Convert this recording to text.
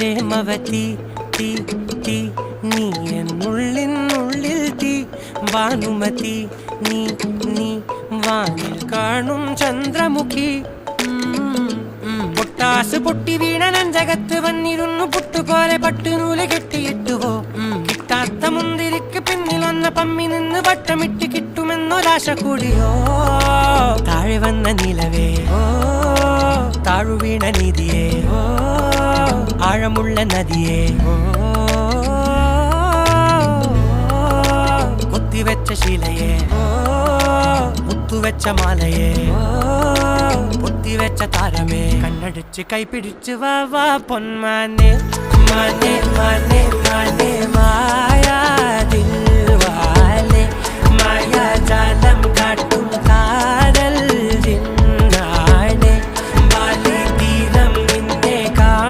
പ്രേമവതി തീ തീ നീ എന്നുള്ളിനുള്ളിൽ തീ ഭാനുമതി നീ നീ വാനിൽ കാണും ചന്ദ്രമുഖി പൊട്ടാസ് പൊട്ടി വീണ നെഞ്ചകത്ത് വന്നിരുന്നു പുട്ടുപോലെ പട്ടുനൂല് കെട്ടിയിട്ടുവോ കിട്ടാത്ത മുന്തിരിക്ക് പിന്നിൽ വന്ന പമ്മി നിന്ന് വട്ടമിട്ട് കിട്ടുമെന്നൊരാശ കൂടിയോ താഴെ വന്ന നിലവേ താഴു വീണ നിധിയേ ആഴമുള്ള നദിയേ കൊത്തിവെച്ച ശീലയേ മുത്തുവെച്ച മാലയേ പൊത്തിവെച്ച താരമേ കണ്ണടിച്ച് കൈപിടിച്ച് വാ വാ പൊന്മാനെ മാനെ മാനെ മാനെ മായാ ദിൽവാലെ മായാ ജാല